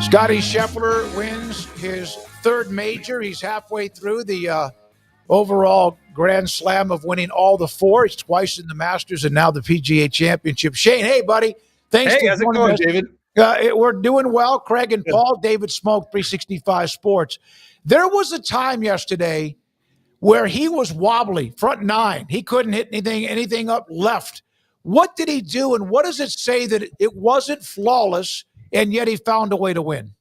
Scottie Scheffler wins his third major. He's halfway through the overall Grand Slam of winning all the four. It's twice in the Masters and now the PGA Championship. Shane, hey, buddy. Thanks for how's it going, David? We're doing well. Craig and Paul, David Smoak, 365 Sports. There was a time yesterday where he was wobbly, front nine. He couldn't hit anything up left. What did he do, and what does it say that it wasn't flawless, and yet he found a way to win?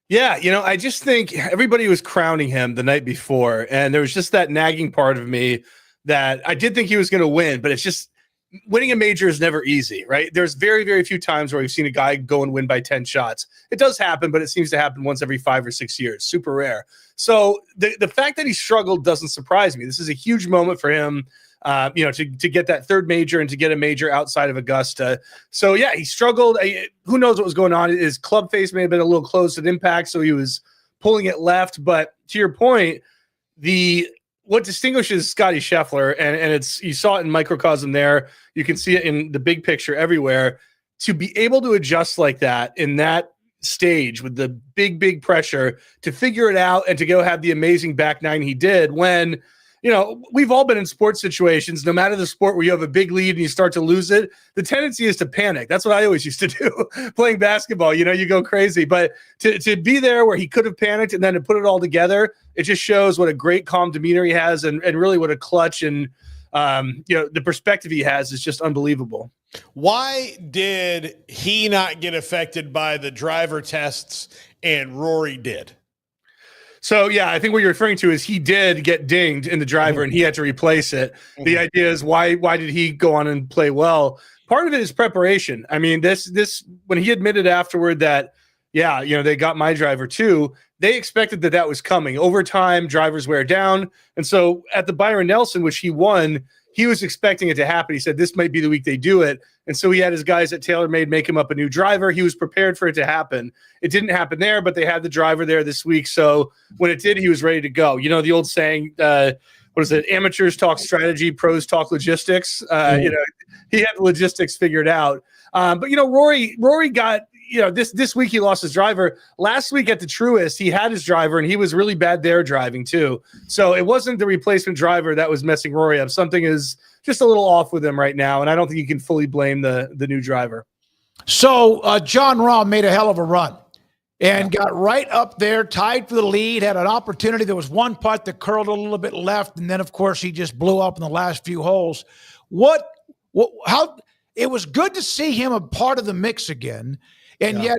Yeah, I just think everybody was crowning him the night before, and there was just that nagging part of me that I did think he was going to win, but it's just winning a major is never easy, right? There's very, very few times where we've seen a guy go and win by 10 shots. It does happen, but it seems to happen once every 5 or 6 years. Super rare. So the fact that he struggled doesn't surprise me. This is a huge moment for him, to get that third major and to get a major outside of Augusta. So, yeah, he struggled. Who knows what was going on? His club face may have been a little close at impact, so he was pulling it left. But to your point, what distinguishes Scottie Scheffler, and it's you saw it in microcosm there, you can see it in the big picture everywhere, to be able to adjust like that in that stage with the big pressure, to figure it out and to go have the amazing back nine he did when, we've all been in sports situations, no matter the sport, where you have a big lead and you start to lose it. The tendency is to panic. That's what I always used to do playing basketball. You go crazy. But to be there where he could have panicked and then to put it all together, it just shows what a great calm demeanor he has and really what a clutch and, the perspective he has is just unbelievable. Why did he not get affected by the driver tests and Rory did? So, yeah, I think what you're referring to is he did get dinged in the driver and he had to replace it. The idea is why did he go on and play well? Part of it is preparation. I mean, this when he admitted afterward that, they got my driver too, they expected that was coming. Over time, drivers wear down. And so at the Byron Nelson, which he won, he was expecting it to happen. He said this might be the week they do it. And so he had his guys at TaylorMade make him up a new driver. He was prepared for it to happen. It didn't happen there, but they had the driver there this week. So when it did, he was ready to go. The old saying, what is it? Amateurs talk strategy, pros talk logistics. He had the logistics figured out. But Rory got, this week he lost his driver. Last week at the Truist, he had his driver and he was really bad there driving too. So it wasn't the replacement driver that was messing Rory up. Something is just a little off with him right now, and I don't think you can fully blame the new driver. So Jon Rahm made a hell of a run and got right up there, tied for the lead, had an opportunity. There was one putt that curled a little bit left, and then, of course, he just blew up in the last few holes. How it was good to see him a part of the mix again. And yet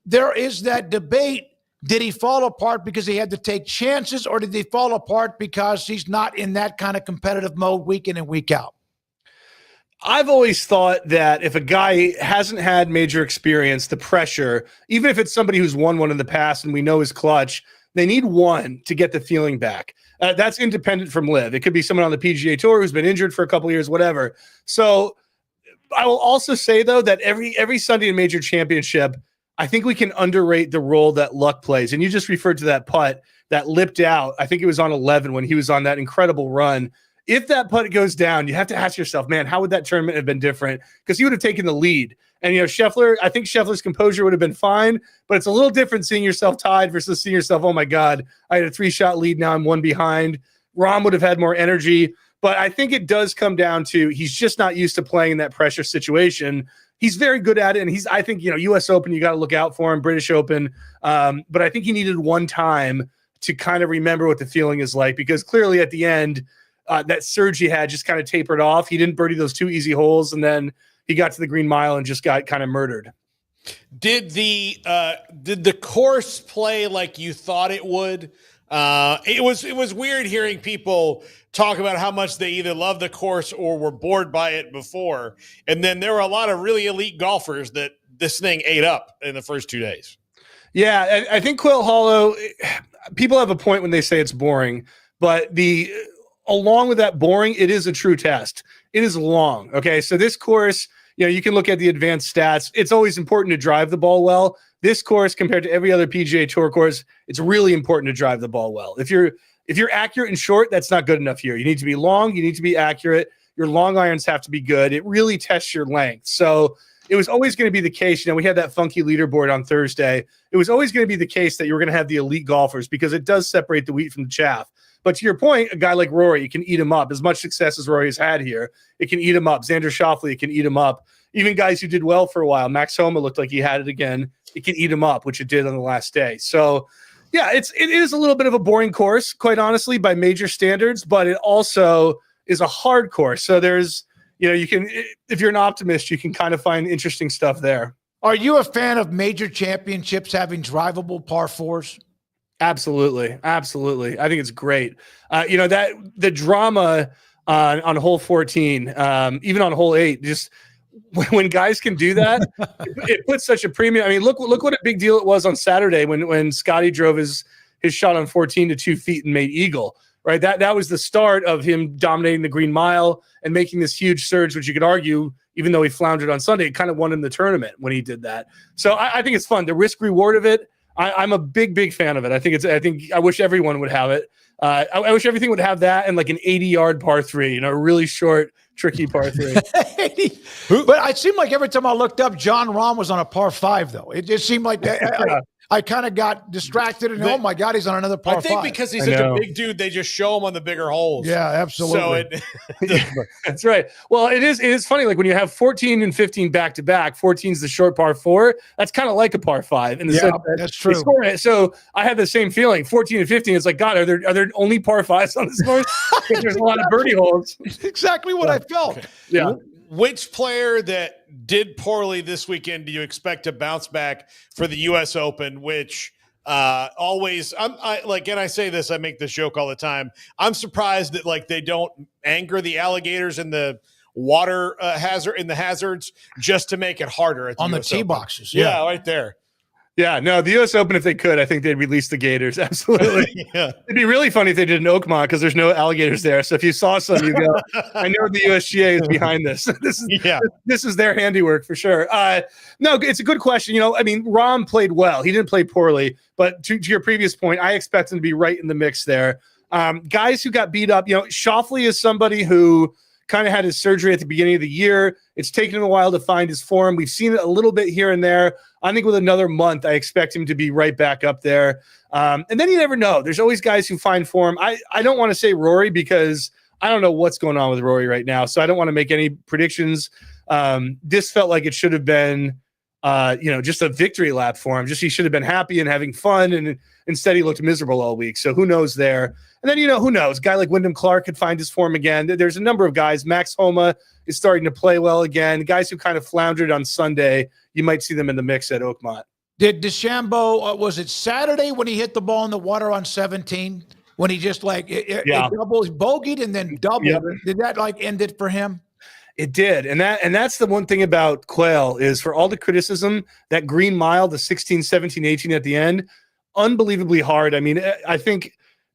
there is that debate. Did he fall apart because he had to take chances, or did he fall apart because he's not in that kind of competitive mode week in and week out? I've always thought that if a guy hasn't had major experience, the pressure, even if it's somebody who's won one in the past and we know his clutch, they need one to get the feeling back. That's independent from LIV. It could be someone on the PGA Tour who's been injured for a couple of years, whatever. So I will also say, though, that every Sunday in Major Championship, I think we can underrate the role that luck plays. And you just referred to that putt that lipped out. I think it was on 11 when he was on that incredible run. If that putt goes down, you have to ask yourself, man, how would that tournament have been different? Because he would have taken the lead. And, Scheffler, I think Scheffler's composure would have been fine, but it's a little different seeing yourself tied versus seeing yourself, oh, my God, I had a 3-shot lead. Now I'm one behind. Rahm would have had more energy. But I think it does come down to he's just not used to playing in that pressure situation. He's very good at it, and I think, U.S. Open, you got to look out for him, British Open. But I think he needed one time to kind of remember what the feeling is like, because clearly at the end, that surge he had just kind of tapered off. He didn't birdie those 2 easy holes, and then he got to the Green Mile and just got kind of murdered. Did the course play like you thought it would? It was weird hearing people talk about how much they either love the course or were bored by it before. And then there were a lot of really elite golfers that this thing ate up in the first 2 days. Yeah, I think Quail Hollow, people have a point when they say it's boring, but along with that boring, it is a true test. It is long. Okay. So this course, you can look at the advanced stats. It's always important to drive the ball well. This course, compared to every other PGA Tour course, it's really important to drive the ball well. If you're accurate and short, that's not good enough here. You need to be long. You need to be accurate. Your long irons have to be good. It really tests your length. So it was always going to be the case. We had that funky leaderboard on Thursday. It was always going to be the case that you were going to have the elite golfers because it does separate the wheat from the chaff. But to your point, a guy like Rory, you can eat him up. As much success as Rory has had here, it can eat him up. Xander Schauffele, it can eat him up. Even guys who did well for a while. Max Homa looked like he had it again. It can eat him up, which it did on the last day. So, yeah, it is a little bit of a boring course, quite honestly, by major standards, but it also is a hard course. So there's, you can, if you're an optimist, you can kind of find interesting stuff there. Are you a fan of major championships having drivable par fours? Absolutely. Absolutely. I think it's great. That the drama on hole 14, even on hole 8, just when guys can do that, it puts such a premium. I mean, look what a big deal it was on Saturday when Scottie drove his shot on 14 to 2 feet and made eagle. Right, that was the start of him dominating the Green Mile and making this huge surge, which you could argue, even though he floundered on Sunday, it kind of won him the tournament when he did that. So I think it's fun. The risk reward of it, I'm a big fan of it. I wish everyone would have it. I wish everything would have that and like an 80-yard par 3, a really short, tricky par 3. But it seemed like every time I looked up, John Rahm was on a par 5, though. It just seemed like I kind of got distracted and, oh my God, he's on another par 5. I think because he's such a big dude, they just show him on the bigger holes. Yeah, absolutely. So that's right. Well, it is funny. Like when you have 14 and 15 back to back, 14 is the short par 4. That's kind of like a par 5 in the sense that that's true. So I had the same feeling. 14 and 15. It's like, God, are there only par 5s on this course? There's a lot of birdie holes. Exactly what I felt. Yeah. Which player that did poorly this weekend do you expect to bounce back for the U.S. Open? Which always, I say this, I make this joke all the time. I'm surprised that they don't anchor the alligators in the water hazards just to make it harder at the on the US tee Open. boxes. Yeah, right there. Yeah, no, the U.S. Open, if they could, I think they'd release the gators. Absolutely. Yeah. It'd be really funny if they did an Oakmont because there's no alligators there. So if you saw some, you go, I know the USGA is behind this. This is their handiwork for sure. No, it's a good question. Rahm played well. He didn't play poorly. But to your previous point, I expect him to be right in the mix there. Guys who got beat up, Schauffele is somebody who kind of had his surgery at the beginning of the year. It's taken him a while to find his form. We've seen it a little bit here and there. I think with another month, I expect him to be right back up there. And then you never know. There's always guys who find form. I don't want to say Rory because I don't know what's going on with Rory right now. So I don't want to make any predictions. This felt like it should have been, just a victory lap for him. He should have been happy and having fun. And instead he looked miserable all week. So who knows there? And then, who knows? A guy like Wyndham Clark could find his form again. There's a number of guys. Max Homa is starting to play well again. Guys who kind of floundered on Sunday, you might see them in the mix at Oakmont. Did DeChambeau, was it Saturday when he hit the ball in the water on 17? When he just it doubles, bogeyed and then doubled. Yep. Did that end it for him? It did. And that's the one thing about Quail is for all the criticism, that Green Mile, the 16, 17, 18 at the end, unbelievably hard. I mean, I think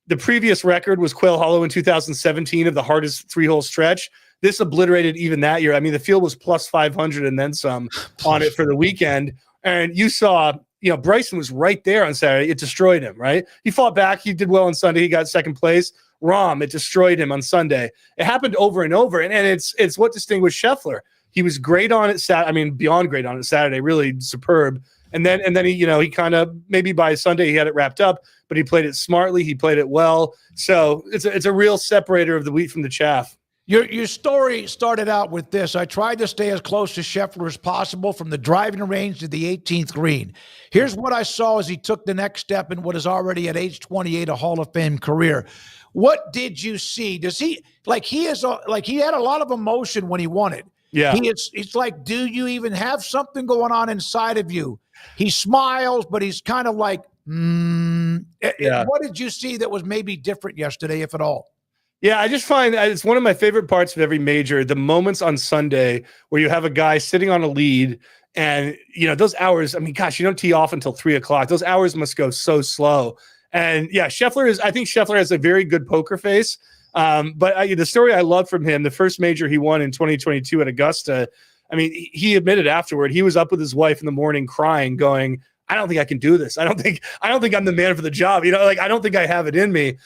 the previous record was Quail Hollow in 2017 of the hardest 3-hole stretch. This obliterated even that year. I mean, the field was plus 500 and then some on it for the weekend. And you saw, Bryson was right there on Saturday. It destroyed him, right? He fought back. He did well on Sunday. He got second place. Rahm, it destroyed him on Sunday. It happened over and over. And it's what distinguished Scheffler. He was great on it. Beyond great on it Saturday, really superb. And then he kind of, maybe by Sunday he had it wrapped up, but he played it smartly. He played it well. So it's a real separator of the wheat from the chaff. Your story started out with this. I tried to stay as close to Scheffler as possible from the driving range to the 18th green. Here's what I saw as he took the next step in what is already at age 28 a Hall of Fame career. What did you see? Does he he had a lot of emotion when he won it? Yeah. It's like, do you even have something going on inside of you? He smiles, but he's kind of like, What did you see that was maybe different yesterday, if at all? Yeah, I just find it's one of my favorite parts of every major, the moments on Sunday where you have a guy sitting on a lead and, those hours, you don't tee off until 3:00. Those hours must go so slow. And yeah, I think Scheffler has a very good poker face. But the story I love from him, the first major he won in 2022 at Augusta, he admitted afterward, he was up with his wife in the morning crying, going, I don't think I can do this. I don't think I'm the man for the job. Like, I don't think I have it in me,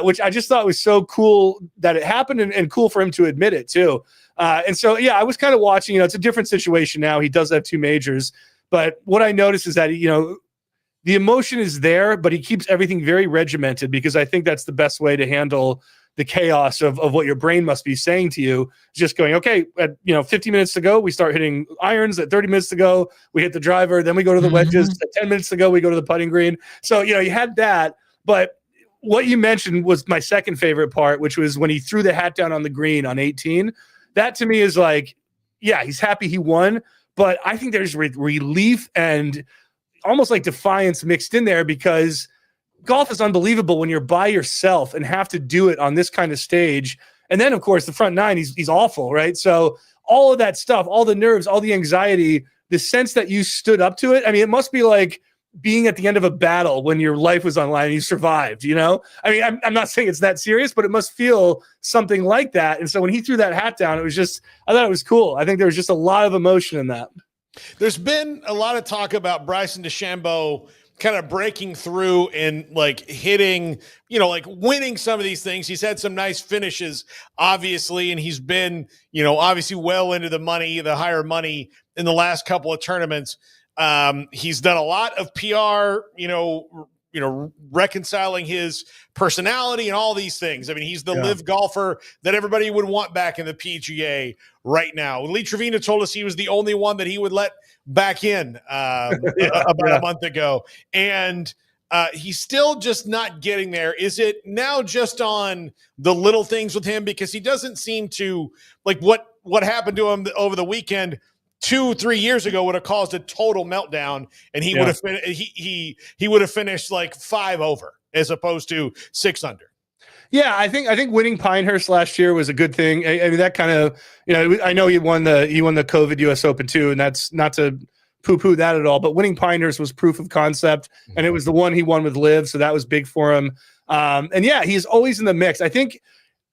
which I just thought was so cool that it happened, and cool for him to admit it too. And so, yeah, I was kind of watching, it's a different situation now. He does have 2 majors, but what I noticed is that, the emotion is there, but he keeps everything very regimented, because I think that's the best way to handle the chaos of what your brain must be saying to you. Just going, okay, at 50 minutes to go, we start hitting irons. At 30 minutes to go, we hit the driver. Then we go to the wedges. At 10 minutes to go, we go to the putting green. So, you had that. But what you mentioned was my second favorite part, which was when he threw the hat down on the green on 18. That to me is like, yeah, he's happy he won. But I think there's relief and almost like defiance mixed in there, because golf is unbelievable when you're by yourself and have to do it on this kind of stage. And then, of course, the front 9, he's awful, right? So all of that stuff, all the nerves, all the anxiety, the sense that you stood up to it. I mean, it must be like being at the end of a battle when your life was on line and you survived, I mean, I'm not saying it's that serious, but it must feel something like that. And so when he threw that hat down, I thought it was cool. I think there was just a lot of emotion in that. There's been a lot of talk about Bryson DeChambeau kind of breaking through and like hitting, like winning some of these things. He's had some nice finishes, obviously, and he's been, obviously well into the money, the higher money in the last couple of tournaments. He's done a lot of PR, reconciling his personality and all these things. I mean, he's the live golfer that everybody would want back in the PGA right now. Lee Trevino told us he was the only one that he would let back in about a month ago. And he's still just not getting there. Is it now just on the little things with him? Because he doesn't seem to, like, what happened to him over the weekend 2-3 years ago would have caused a total meltdown, and he would have he would have finished like 5 over as opposed to 6 under. Yeah, I think winning Pinehurst last year was a good thing. I mean, that kind of, I know he won the COVID US Open too, and that's not to poo-poo that at all, but winning Pinehurst was proof of concept, and it was the one he won with Liv, so that was big for him. And yeah, he's always in the mix. I think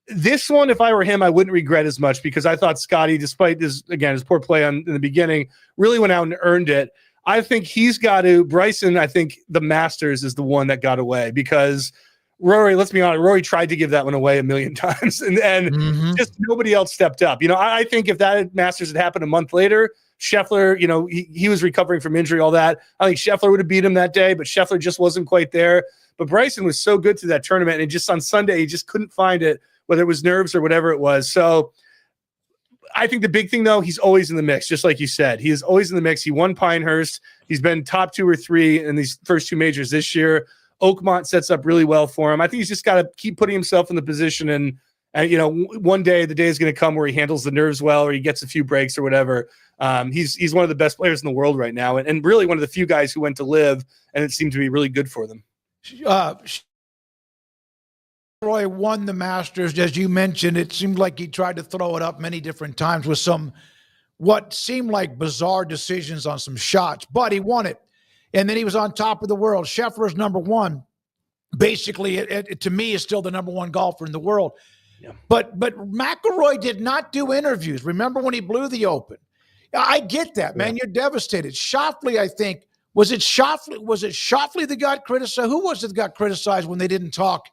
this one, if I were him, I wouldn't regret as much, because I thought Scottie, despite his poor play in the beginning, really went out and earned it. I think he's got to, Bryson, I think the Masters is the one that got away, because Rory, let's be honest, Rory tried to give that one away a million times, and just nobody else stepped up. I think if that Masters had happened a month later, Scheffler, he was recovering from injury, all that. I think Scheffler would have beat him that day, but Scheffler just wasn't quite there. But Bryson was so good through that tournament, and just on Sunday, he just couldn't find it, whether it was nerves or whatever it was. So I think the big thing, though, he's always in the mix, just like you said. He is always in the mix. He won Pinehurst. He's been top 2 or 3 in these first 2 majors this year. Oakmont sets up really well for him. I think he's just got to keep putting himself in the position, and one day, the day is going to come where he handles the nerves well, or he gets a few breaks or whatever. He's one of the best players in the world right now, and really one of the few guys who went to Live, and it seemed to be really good for them. Roy won the Masters, as you mentioned. It seemed like he tried to throw it up many different times with some what seemed like bizarre decisions on some shots, but he won it. And then he was on top of the world. Scheffler's number 1. Basically, it to me, is still the number 1 golfer in the world. Yeah. But McIlroy did not do interviews. Remember when he blew the Open? I get that, man. You're devastated. Schauffele, I think, was it Schauffele that got criticized? Who was it that got criticized when they didn't talk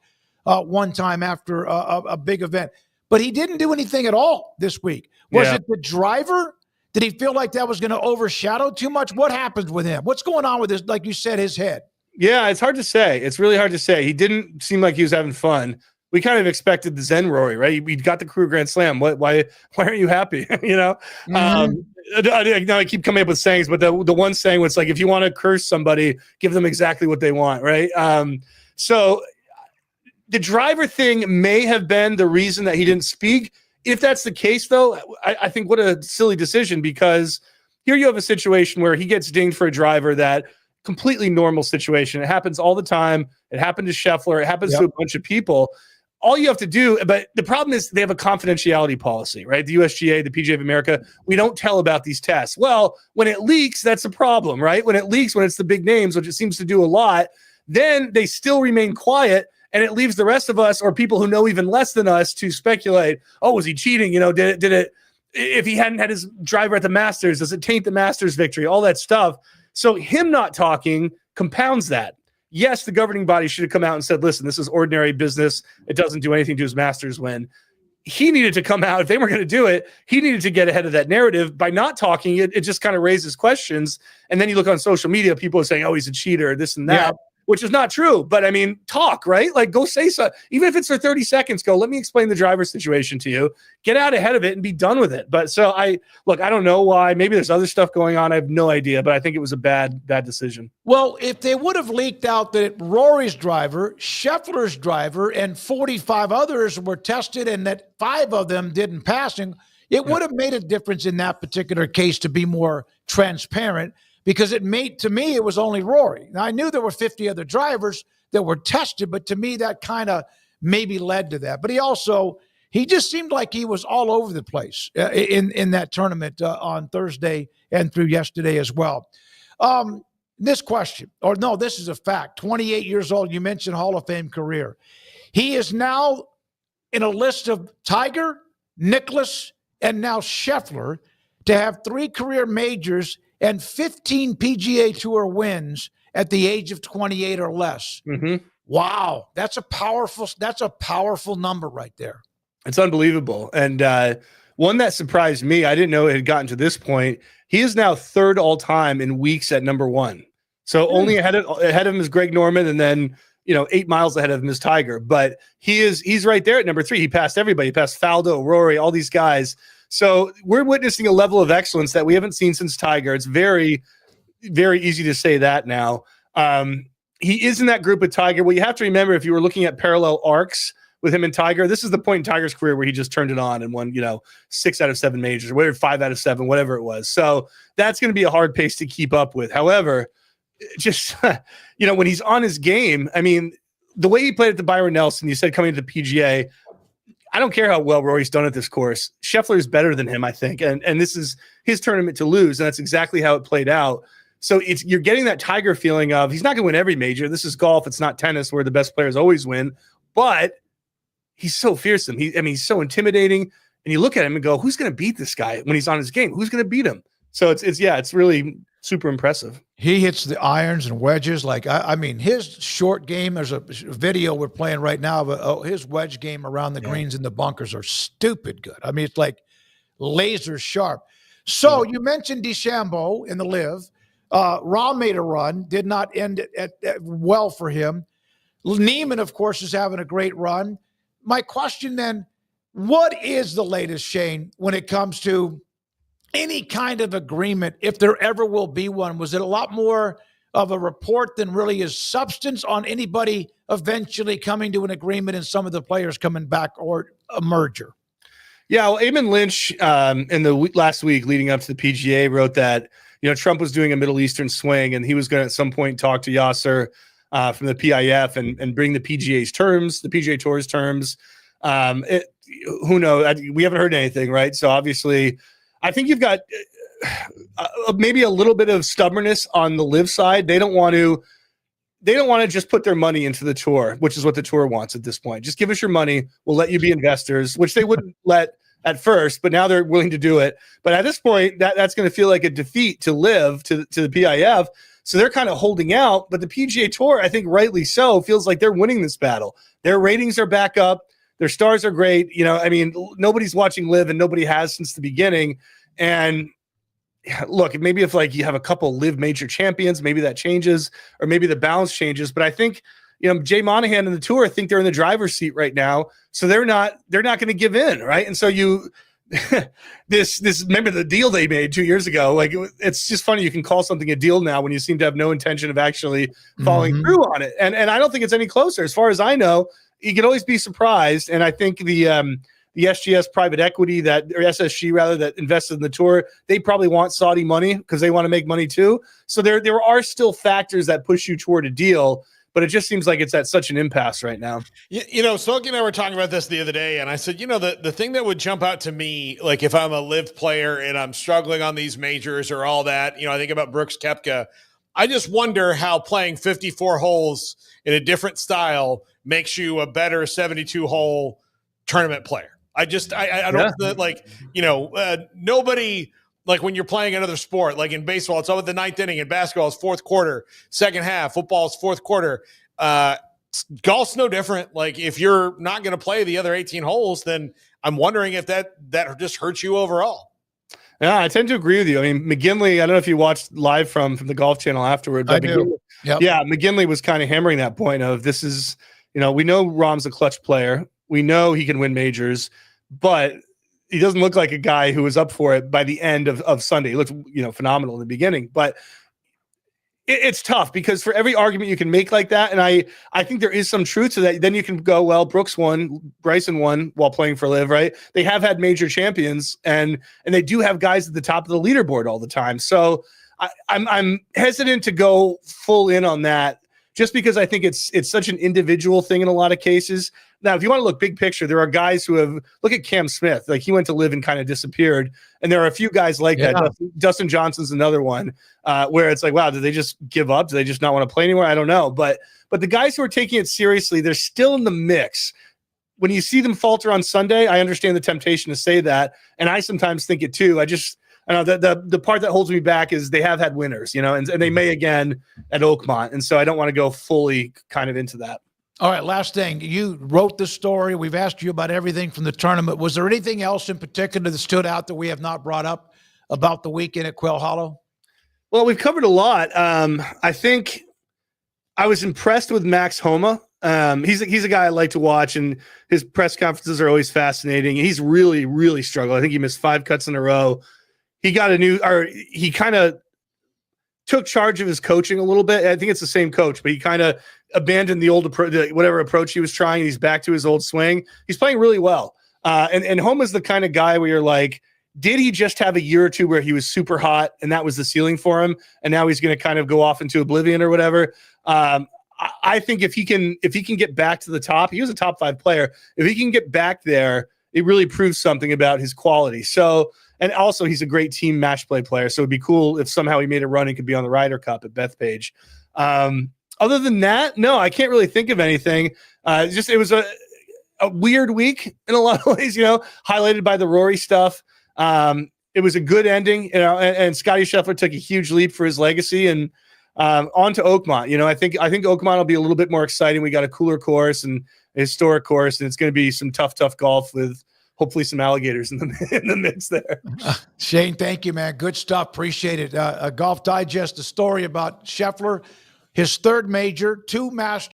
one time after a big event? But he didn't do anything at all this week. Was it the driver? Did he feel like that was going to overshadow too much? What happens with him? What's going on with his, like you said, his head? Yeah, it's hard to say. It's really hard to say. He didn't seem like he was having fun. We kind of expected the Zen Rory, right? We got the career Grand Slam. Why aren't you happy? I keep coming up with sayings, but the one saying was like, if you want to curse somebody, give them exactly what they want, right? So the driver thing may have been the reason that he didn't speak. If that's the case, though, I think what a silly decision, because here you have a situation where he gets dinged for a driver that completely normal situation. It happens all the time. It happened to Scheffler. It happens to a bunch of people. All you have to do, but the problem is they have a confidentiality policy, right? The USGA, the PGA of America, we don't tell about these tests. Well, when it leaks, that's a problem, right? When it leaks, when it's the big names, which it seems to do a lot, then they still remain quiet. And it leaves the rest of us, or people who know even less than us, to speculate, oh, was he cheating? Did it, if he hadn't had his driver at the Masters, does it taint the Masters victory? All that stuff. So him not talking compounds that. Yes, the governing body should have come out and said, listen, this is ordinary business. It doesn't do anything to his Masters win. He needed to come out. If they were going to do it, he needed to get ahead of that narrative. By not talking, it just kind of raises questions. And then you look on social media, people are saying, oh, he's a cheater, this and that, which is not true. But I mean, talk, right? Like, go say so. Even if it's for 30 seconds, go, let me explain the driver's situation to you. Get out ahead of it and be done with it. But so I don't know why. Maybe there's other stuff going on. I have no idea, but I think it was a bad decision. Well, if they would have leaked out that Rory's driver, Scheffler's driver, and 45 others were tested and that 5 of them didn't pass, it would have made a difference in that particular case to be more transparent, because it made, to me, it was only Rory. Now, I knew there were 50 other drivers that were tested, but to me, that kind of maybe led to that. But he just seemed like he was all over the place in that tournament on Thursday and through yesterday as well. This is a fact. 28 years old, you mentioned Hall of Fame career. He is now in a list of Tiger, Nicklaus, and now Scheffler to have 3 career majors and 15 PGA Tour wins at the age of 28 or less. Mm-hmm. Wow, that's a powerful number right there. It's unbelievable. And one that surprised me, I didn't know it had gotten to this point. He is now 3rd all time in weeks at number 1. So only ahead of him is Greg Norman, and then 8 miles ahead of him is Tiger. But he's right there at number 3. He passed everybody. He passed Faldo, Rory, all these guys. So we're witnessing a level of excellence that we haven't seen since Tiger. It's very, very easy to say that now. He is in that group with Tiger. Well, you have to remember, if you were looking at parallel arcs with him and Tiger, this is the point in Tiger's career where he just turned it on and won, 6 out of 7 majors, or whatever, 5 out of 7, whatever it was. So that's going to be a hard pace to keep up with. However, just, when he's on his game, I mean, the way he played at the Byron Nelson, you said coming to the PGA, I don't care how well Rory's done at this course. Scheffler is better than him, I think. And this is his tournament to lose. And that's exactly how it played out. So you're getting that Tiger feeling of, he's not going to win every major. This is golf. It's not tennis where the best players always win, but he's so fearsome. He's so intimidating. And you look at him and go, who's going to beat this guy when he's on his game? Who's going to beat him? So it's really super impressive. He hits the irons and wedges. His short game, there's a video we're playing right now, but his wedge game around the greens and the bunkers are stupid good. I mean, it's like laser sharp. So you mentioned DeChambeau in the Live. Rahm made a run, did not end it well for him. Neiman, of course, is having a great run. My question then, what is the latest, Shane, when it comes to any kind of agreement, if there ever will be one? Was it a lot more of a report than really is substance on anybody eventually coming to an agreement and some of the players coming back, or a merger? Yeah, well, Eamon Lynch in the last week leading up to the PGA wrote that Trump was doing a Middle Eastern swing, and he was going to at some point talk to Yasser from the PIF and bring the PGA Tour's terms. Who knows? We haven't heard anything, right? So obviously, I think you've got maybe a little bit of stubbornness on the Live side. They don't want to just put their money into the tour, which is what the tour wants at this point. Just give us your money. We'll let you be investors, which they wouldn't let at first, but now they're willing to do it. But at this point, that's going to feel like a defeat to Live, to the PIF. So they're kind of holding out. But the PGA Tour, I think rightly so, feels like they're winning this battle. Their ratings are back up. Their stars are great. Nobody's watching Live, and nobody has since the beginning. And look, maybe if you have a couple Live major champions, maybe that changes, or maybe the balance changes. But I think, Jay Monahan and the tour, I think they're in the driver's seat right now. So they're not going to give in. Right. And so remember the deal they made 2 years ago? It's just funny. You can call something a deal now when you seem to have no intention of actually following through on it. And I don't think it's any closer. As far as I know, you can always be surprised. And I think the SGS private equity or SSG rather, that invested in the tour, they probably want Saudi money because they want to make money too. So there are still factors that push you toward a deal, but it just seems like it's at such an impasse right now. Smoak and I were talking about this the other day, and I said, the thing that would jump out to me, like if I'm a Live player and I'm struggling on these majors or all that, I think about Brooks Koepka. I just wonder how playing 54 holes in a different style makes you a better 72-hole tournament player. I don't nobody like when you're playing another sport, like in baseball, it's over the ninth inning. In basketball, it's fourth quarter, second half. Football is fourth quarter. Golf's no different. Like if you're not going to play the other 18 holes, then I'm wondering if that just hurts you overall. Yeah, I tend to agree with you. I mean, McGinley, I don't know if you watched live from the Golf Channel afterward, but yeah, McGinley was kind of hammering that point of this is, we know Rahm's a clutch player. We know he can win majors, but he doesn't look like a guy who was up for it by the end of Sunday. He looked, phenomenal in the beginning, but it's tough because for every argument you can make like that, and I think there is some truth to that. Then you can go, well, Brooks won, Bryson won while playing for Liv, right? They have had major champions, and they do have guys at the top of the leaderboard all the time. So I'm hesitant to go full in on that, just because I think it's such an individual thing in a lot of cases. Now, if you want to look big picture, there are guys who have look at Cam Smith, like he went to Live and kind of disappeared, and there are a few guys like that. Dustin Johnson's another one where it's like, wow, did they just give up? Do they just not want to play anymore? I don't know, but the guys who are taking it seriously, they're still in the mix. When you see them falter on Sunday, I understand the temptation to say that, and I sometimes think it too. I know the part that holds me back is they have had winners, and they may again at Oakmont, and so I don't want to go fully kind of into that. All right, last thing. You wrote the story. We've asked you about everything from the tournament. Was there anything else in particular that stood out that we have not brought up about the weekend at Quail Hollow? Well, we've covered a lot. I think I was impressed with Max Homa. He's a guy I like to watch, and his press conferences are always fascinating. He's really, really struggled. I think he missed 5 cuts in a row. He kind of took charge of his coaching a little bit. I think it's the same coach, but he kind of abandoned the old approach, whatever approach he was trying. He's back to his old swing. He's playing really well. And Homa's the kind of guy where you're like, did he just have a year or two where he was super hot and that was the ceiling for him, and now he's going to kind of go off into oblivion or whatever? I think if he can get back to the top, he was a top 5 player. If he can get back there, it really proves something about his quality. So, and also he's a great team match play player. So it'd be cool if somehow he made a run and could be on the Ryder Cup at Bethpage. Other than that, no, I can't really think of anything. It was a weird week in a lot of ways, highlighted by the Rory stuff. It was a good ending, and Scottie Scheffler took a huge leap for his legacy, and on to Oakmont. I think Oakmont will be a little bit more exciting. We got a cooler course and a historic course, and it's going to be some tough golf with hopefully some alligators in the mix there. Shane, thank you, man. Good stuff. Appreciate it. Golf Digest, a story about Scheffler, his 3rd major, 2 Masters.